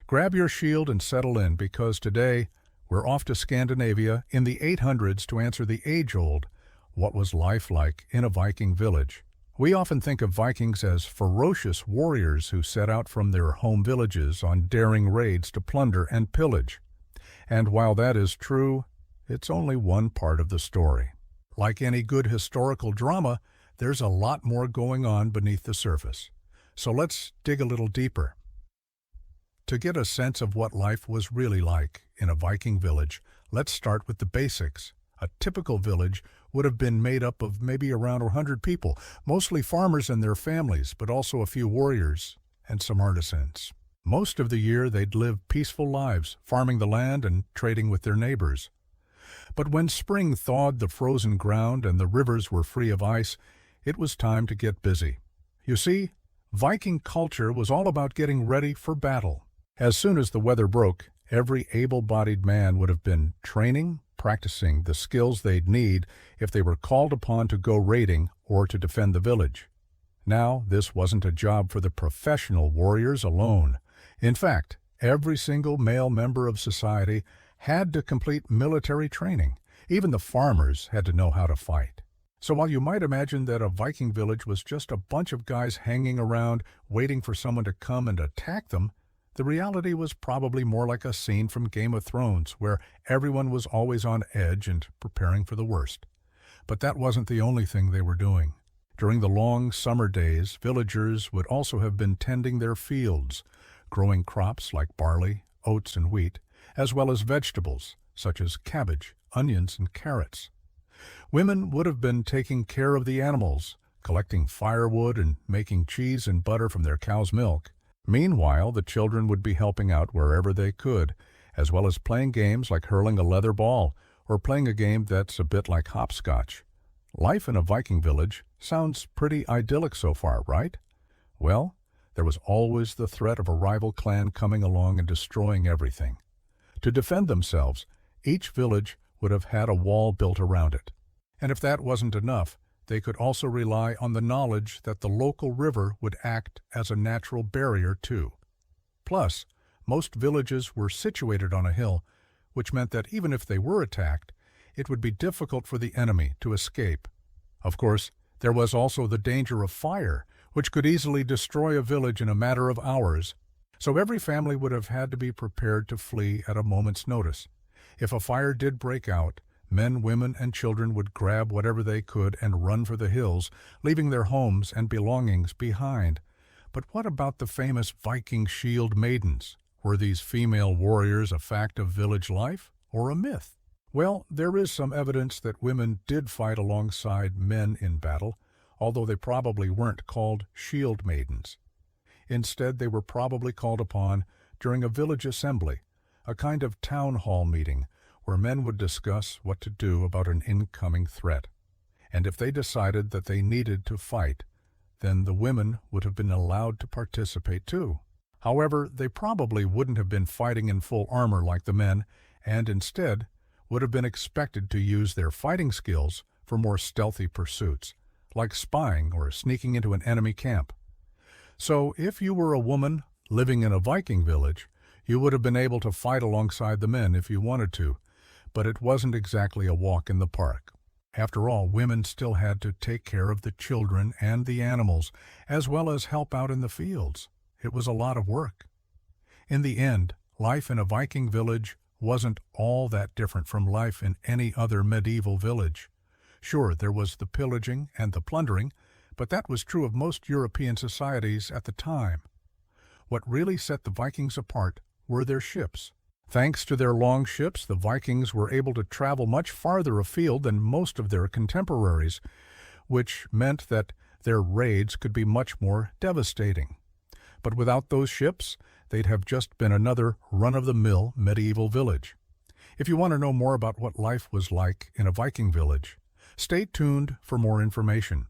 Grab your shield and settle in because today we're off to Scandinavia in the 800s to answer the age-old, what was life like in a Viking village? We often think of Vikings as ferocious warriors who set out from their home villages on daring raids to plunder and pillage. And while that is true, it's only one part of the story. Like any good historical drama, there's a lot more going on beneath the surface. So let's dig a little deeper. To get a sense of what life was really like in a Viking village, let's start with the basics. A typical village would have been made up of maybe around 100 people, mostly farmers and their families, but also a few warriors and some artisans. Most of the year they'd live peaceful lives, farming the land and trading with their neighbors. But when spring thawed the frozen ground and the rivers were free of ice, it was time to get busy. You see, Viking culture was all about getting ready for battle. As soon as the weather broke, every able-bodied man would have been training, practicing the skills they'd need if they were called upon to go raiding or to defend the village. Now, this wasn't a job for the professional warriors alone. In fact, every single male member of society had to complete military training. Even the farmers had to know how to fight. So while you might imagine that a Viking village was just a bunch of guys hanging around waiting for someone to come and attack them, the reality was probably more like a scene from Game of Thrones, where everyone was always on edge and preparing for the worst. But that wasn't the only thing they were doing. During the long summer days, villagers would also have been tending their fields, growing crops like barley, oats, and wheat, as well as vegetables, such as cabbage, onions, and carrots. Women would have been taking care of the animals, collecting firewood and making cheese and butter from their cow's milk. Meanwhile, the children would be helping out wherever they could, as well as playing games like hurling a leather ball or playing a game that's a bit like hopscotch. Life in a Viking village sounds pretty idyllic so far, right? Well, there was always the threat of a rival clan coming along and destroying everything. To defend themselves, each village would have had a wall built around it. And if that wasn't enough, they could also rely on the knowledge that the local river would act as a natural barrier too. Plus, most villages were situated on a hill, which meant that even if they were attacked, it would be difficult for the enemy to escape. Of course, there was also the danger of fire, which could easily destroy a village in a matter of hours, so every family would have had to be prepared to flee at a moment's notice. If a fire did break out, men, women, and children would grab whatever they could and run for the hills, leaving their homes and belongings behind. But what about the famous Viking shieldmaidens? Were these female warriors a fact of village life or a myth? Well, there is some evidence that women did fight alongside men in battle, although they probably weren't called shieldmaidens. Instead, they were probably called upon during a village assembly, a kind of town hall meeting, where men would discuss what to do about an incoming threat. And if they decided that they needed to fight, then the women would have been allowed to participate too. However, they probably wouldn't have been fighting in full armor like the men, and instead would have been expected to use their fighting skills for more stealthy pursuits, like spying or sneaking into an enemy camp. So if you were a woman living in a Viking village, you would have been able to fight alongside the men if you wanted to, but it wasn't exactly a walk in the park. After all, women still had to take care of the children and the animals, as well as help out in the fields. It was a lot of work. In the end, life in a Viking village wasn't all that different from life in any other medieval village. Sure, there was the pillaging and the plundering, but that was true of most European societies at the time. What really set the Vikings apart were their ships. Thanks to their long ships, the Vikings were able to travel much farther afield than most of their contemporaries, which meant that their raids could be much more devastating. But without those ships, they'd have just been another run-of-the-mill medieval village. If you want to know more about what life was like in a Viking village, stay tuned for more information.